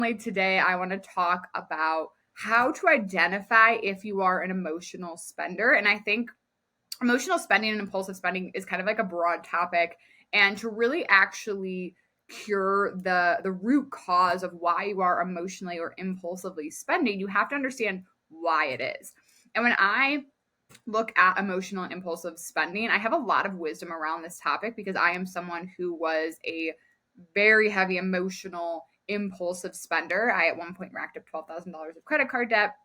Today, I want to talk about how to identify if you are an emotional spender. And I think emotional spending and impulsive spending is kind of like a broad topic. And to really actually cure the root cause of why you are emotionally or impulsively spending, you have to understand why it is. And when I look at emotional and impulsive spending, I have a lot of wisdom around this topic because I am someone who was a very heavy emotional impulsive spender. I at one point racked up $12,000 of credit card debt.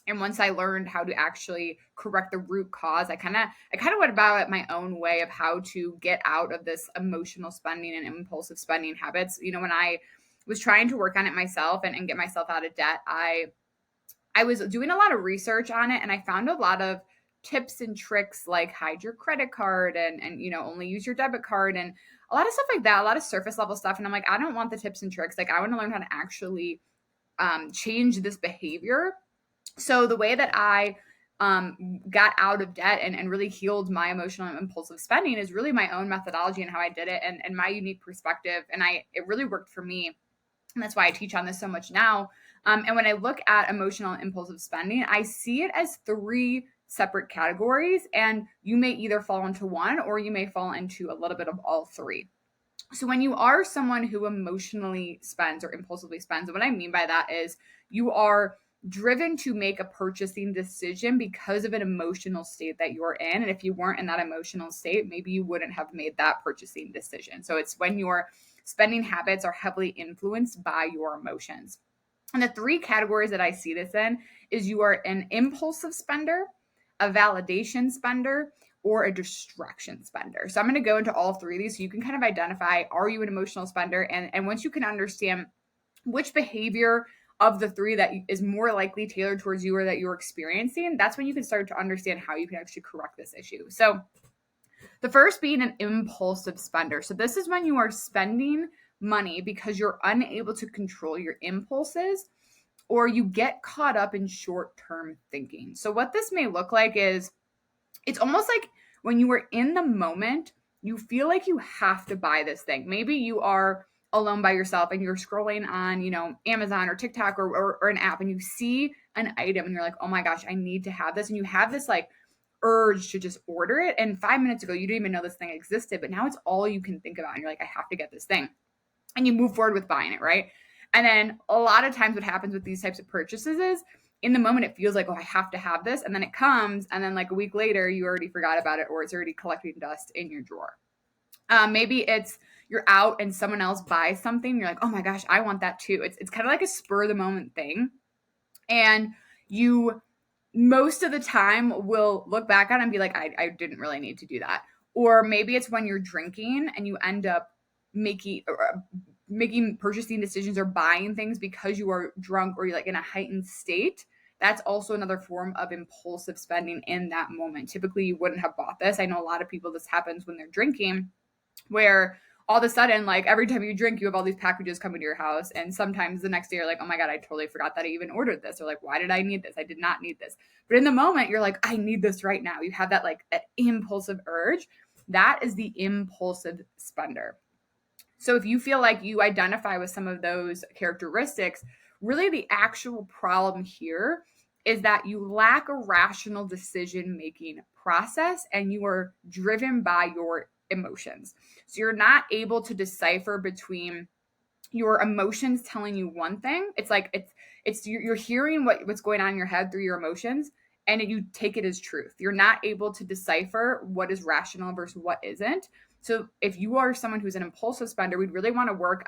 And once I learned how to actually correct the root cause, I kind of went about it my own way of how to get out of this emotional spending and impulsive spending habits. When I was trying to work on it myself and get myself out of debt, I was doing a lot of research on it, and I found a lot of tips and tricks like hide your credit card and only use your debit card and a lot of stuff like that, a lot of surface level stuff. And I'm like, I don't want the tips and tricks. Like, I want to learn how to actually change this behavior. So the way that I got out of debt and really healed my emotional and impulsive spending is really my own methodology and how I did it and my unique perspective. And it really worked for me. And that's why I teach on this so much now. And when I look at emotional and impulsive spending, I see it as three separate categories. And you may either fall into one or you may fall into a little bit of all three. So when you are someone who emotionally spends or impulsively spends, and what I mean by that is you are driven to make a purchasing decision because of an emotional state that you're in. And if you weren't in that emotional state, maybe you wouldn't have made that purchasing decision. So it's when your spending habits are heavily influenced by your emotions. And the three categories that I see this in is you are an impulsive spender, a validation spender, or a distraction spender. So I'm going to go into all three of these so you can kind of identify, are you an emotional spender? And once you can understand which behavior of the three that is more likely tailored towards you or that you're experiencing, that's when you can start to understand how you can actually correct this issue. So the first being an impulsive spender. So this is when you are spending money because you're unable to control your impulses or you get caught up in short-term thinking. So what this may look like is it's almost like when you are in the moment, you feel like you have to buy this thing. Maybe you are alone by yourself and you're scrolling on, Amazon or TikTok or an app and you see an item and you're like, oh my gosh, I need to have this. And you have this like urge to just order it. And 5 minutes ago, you didn't even know this thing existed, but now it's all you can think about. And you're like, I have to get this thing. And you move forward with buying it, right? And then a lot of times what happens with these types of purchases is in the moment, it feels like, oh, I have to have this. And then it comes. And then like a week later, you already forgot about it or it's already collecting dust in your drawer. Maybe it's you're out and someone else buys something. You're like, oh my gosh, I want that too. It's kind of like a spur of the moment thing. And you most of the time will look back on it and be like, I didn't really need to do that. Or maybe it's when you're drinking and you end up making purchasing decisions or buying things because you are drunk or you're like in a heightened state. That's also another form of impulsive spending in that moment. Typically, you wouldn't have bought this. I know a lot of people, this happens when they're drinking, where all of a sudden, like every time you drink, you have all these packages coming to your house. And sometimes the next day you're like, oh my God, I totally forgot that I even ordered this. Or like, why did I need this? I did not need this. But in the moment, you're like, I need this right now. You have that like that impulsive urge. That is the impulsive spender. So if you feel like you identify with some of those characteristics, really the actual problem here is that you lack a rational decision making process and you are driven by your emotions. So you're not able to decipher between your emotions telling you one thing. It's like you're hearing what's going on in your head through your emotions and you take it as truth. You're not able to decipher what is rational versus what isn't. So if you are someone who's an impulsive spender, we'd really want to work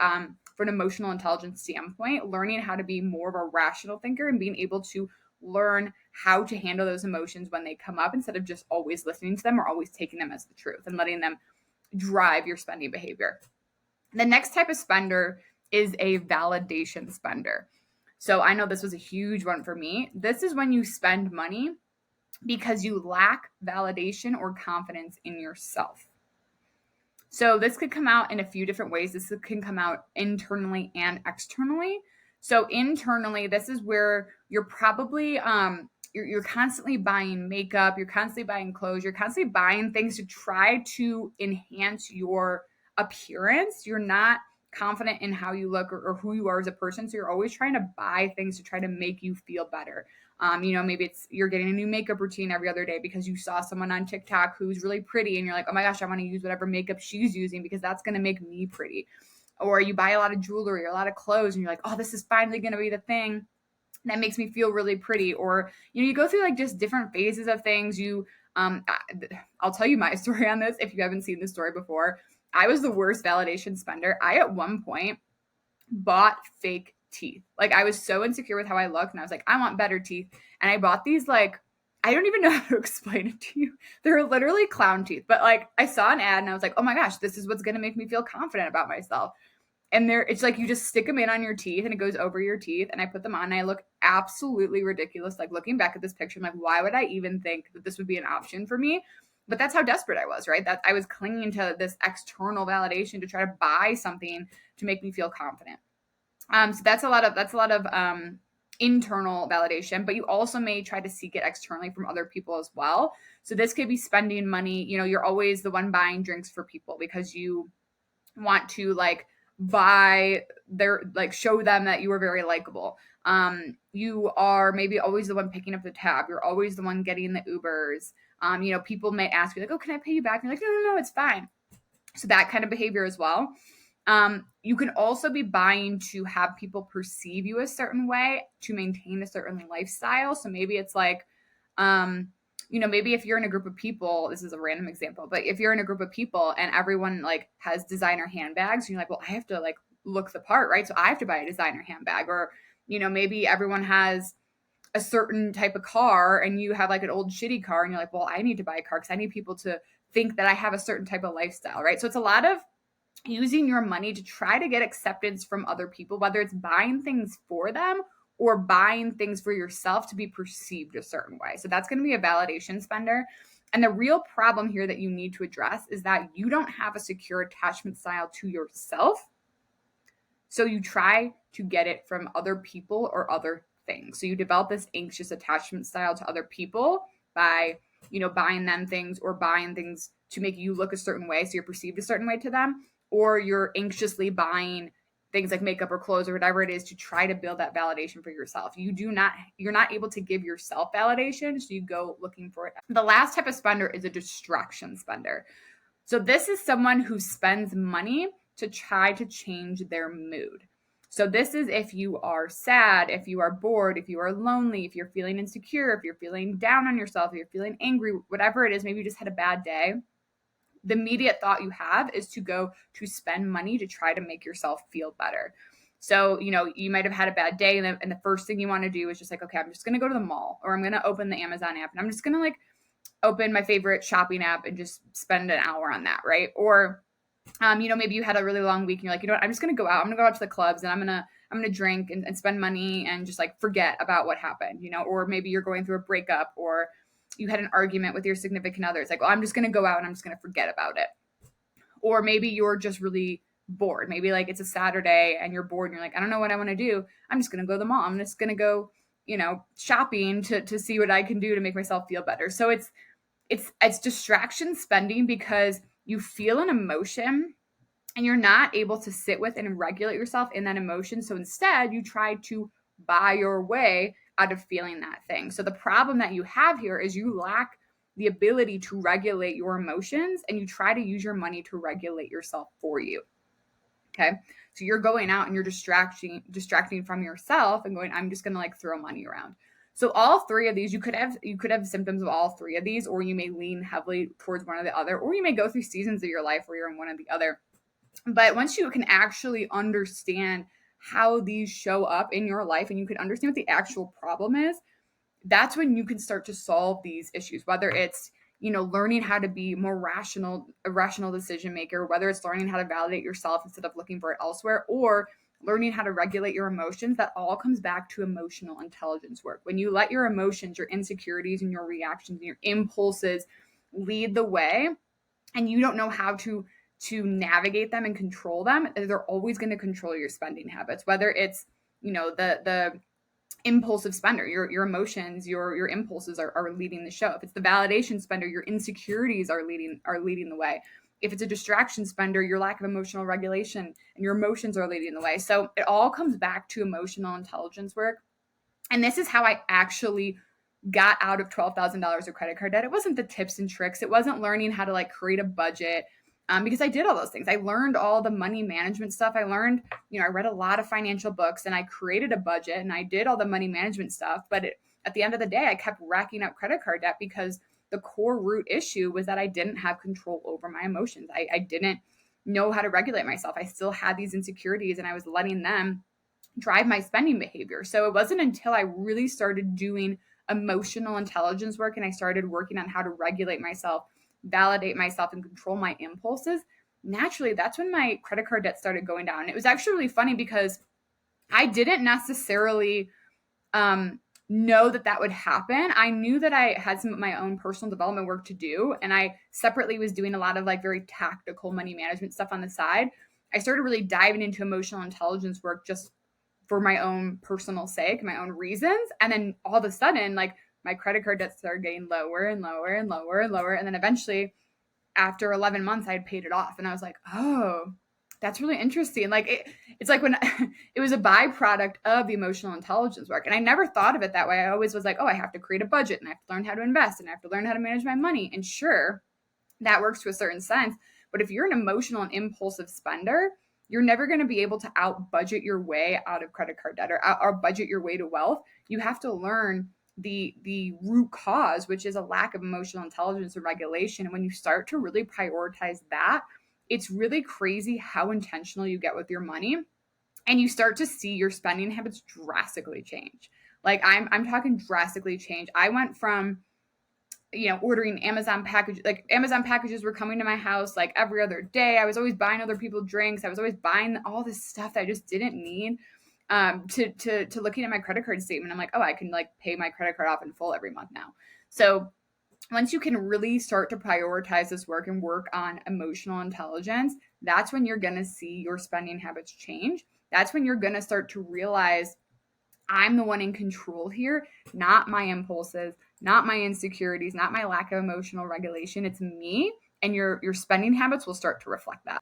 for an emotional intelligence standpoint, learning how to be more of a rational thinker and being able to learn how to handle those emotions when they come up instead of just always listening to them or always taking them as the truth and letting them drive your spending behavior. The next type of spender is a validation spender. So I know this was a huge one for me. This is when you spend money because you lack validation or confidence in yourself. So this could come out in a few different ways. This can come out internally and externally. So internally, this is where you're probably you're constantly buying makeup, you're constantly buying clothes, you're constantly buying things to try to enhance your appearance. You're not confident in how you look or who you are as a person. So you're always trying to buy things to try to make you feel better. Maybe it's you're getting a new makeup routine every other day because you saw someone on TikTok who's really pretty and you're like, oh my gosh, I want to use whatever makeup she's using because that's going to make me pretty. Or you buy a lot of jewelry or a lot of clothes and you're like, oh, this is finally going to be the thing that makes me feel really pretty. Or, you go through like just different phases of things. I'll tell you my story on this if you haven't seen this story before. I was the worst validation spender. I at one point bought fake teeth. Like I was so insecure with how I looked and I was like, I want better teeth. And I bought these like, I don't even know how to explain it to you. They're literally clown teeth, but like I saw an ad and I was like, oh my gosh, this is what's going to make me feel confident about myself. And it's like you just stick them in on your teeth and it goes over your teeth. And I put them on and I look absolutely ridiculous. Like looking back at this picture, I'm like, why would I even think that this would be an option for me? But that's how desperate I was, right? That I was clinging to this external validation to try to buy something to make me feel confident. So that's a lot of internal validation, but you also may try to seek it externally from other people as well. So this could be spending money. You're always the one buying drinks for people because you want to like buy their like show them that you are very likable. You are maybe always the one picking up the tab. You're always the one getting the Ubers. People may ask you like, oh, can I pay you back? And you're like, no, it's fine. So that kind of behavior as well. You can also be buying to have people perceive you a certain way to maintain a certain lifestyle. So maybe it's like, maybe if you're in a group of people, this is a random example, but if you're in a group of people and everyone like has designer handbags, and you're like, well, I have to like look the part, right? So I have to buy a designer handbag. Or, maybe everyone has a certain type of car and you have like an old shitty car and you're like, well, I need to buy a car because I need people to think that I have a certain type of lifestyle, right? So it's a lot of using your money to try to get acceptance from other people, whether it's buying things for them or buying things for yourself to be perceived a certain way. So that's going to be a validation spender. And the real problem here that you need to address is that you don't have a secure attachment style to yourself. So you try to get it from other people or other things. So you develop this anxious attachment style to other people by, buying them things or buying things to make you look a certain way. So you're perceived a certain way to them, or you're anxiously buying things like makeup or clothes or whatever it is to try to build that validation for yourself. You're not able to give yourself validation, so you go looking for it. The last type of spender is a distraction spender. So this is someone who spends money to try to change their mood. So this is if you are sad, if you are bored, if you are lonely, if you're feeling insecure, if you're feeling down on yourself, if you're feeling angry, whatever it is, maybe you just had a bad day. The immediate thought you have is to go to spend money to try to make yourself feel better. So, you might have had a bad day and the first thing you want to do is just like, okay, I'm just going to go to the mall or I'm going to open the Amazon app and I'm just going to like open my favorite shopping app and just spend an hour on that, right? Or, maybe you had a really long week and you're like, what, I'm just going to go out. I'm going to go out to the clubs and I'm going to drink and spend money and just like forget about what happened, or maybe you're going through a breakup or you had an argument with your significant other. It's like, well, I'm just going to go out and I'm just going to forget about it. Or maybe you're just really bored. Maybe like it's a Saturday and you're bored and you're like, I don't know what I want to do. I'm just going to go to the mall. I'm just going to go, shopping to see what I can do to make myself feel better. So it's distraction spending because you feel an emotion and you're not able to sit with and regulate yourself in that emotion. So instead you try to buy your way out of feeling that thing. So the problem that you have here is you lack the ability to regulate your emotions and you try to use your money to regulate yourself for you. Okay. So you're going out and you're distracting from yourself and going, I'm just going to like throw money around. So all three of these, you could have symptoms of all three of these, or you may lean heavily towards one or the other, or you may go through seasons of your life where you're in one or the other. But once you can actually understand how these show up in your life and you can understand what the actual problem is, that's when you can start to solve these issues, whether it's, learning how to be a rational decision maker, whether it's learning how to validate yourself instead of looking for it elsewhere, or learning how to regulate your emotions. That all comes back to emotional intelligence work. When you let your emotions, your insecurities and your reactions and your impulses lead the way and you don't know how to navigate them and control them, they're always going to control your spending habits, whether it's, the impulsive spender, your emotions, your impulses are leading the show. If it's the validation spender, your insecurities are leading the way. if it's a distraction spender, your lack of emotional regulation and your emotions are leading the way. So it all comes back to emotional intelligence work. And this is how I actually got out of $12,000 of credit card debt. It wasn't the tips and tricks. It wasn't learning how to like create a budget, because I did all those things. I learned all the money management stuff. I learned, I read a lot of financial books and I created a budget and I did all the money management stuff. But at the end of the day, I kept racking up credit card debt because the core root issue was that I didn't have control over my emotions. I didn't know how to regulate myself. I still had these insecurities and I was letting them drive my spending behavior. So it wasn't until I really started doing emotional intelligence work and I started working on how to regulate myself, validate myself, and control my impulses. Naturally, that's when my credit card debt started going down. And it was actually really funny because I didn't necessarily know that would happen. I knew that I had some of my own personal development work to do, and I separately was doing a lot of like very tactical money management stuff on the side. I started really diving into emotional intelligence work just for my own personal sake, my own reasons. And then all of a sudden, like my credit card debt started getting lower and lower and lower and lower. And then eventually, after 11 months, I had paid it off. And I was like, oh, that's really interesting. Like it's like when it was a byproduct of the emotional intelligence work. And I never thought of it that way. I always was like, oh, I have to create a budget and I have to learn how to invest and I have to learn how to manage my money. And sure, that works to a certain sense. But if you're an emotional and impulsive spender, you're never going to be able to out budget your way out of credit card debt or budget your way to wealth. You have to learn the root cause, which is a lack of emotional intelligence and regulation. And when you start to really prioritize that, it's really crazy how intentional you get with your money. And you start to see your spending habits drastically change. Like I'm talking drastically change. I went from ordering Amazon packages. Like Amazon packages were coming to my house like every other day. I was always buying other people drinks. I was always buying all this stuff that I just didn't need. To looking at my credit card statement, I'm like, oh, I can like pay my credit card off in full every month now. So once you can really start to prioritize this work and work on emotional intelligence, that's when you're going to see your spending habits change. That's when you're going to start to realize I'm the one in control here, not my impulses, not my insecurities, not my lack of emotional regulation. It's me, and your spending habits will start to reflect that.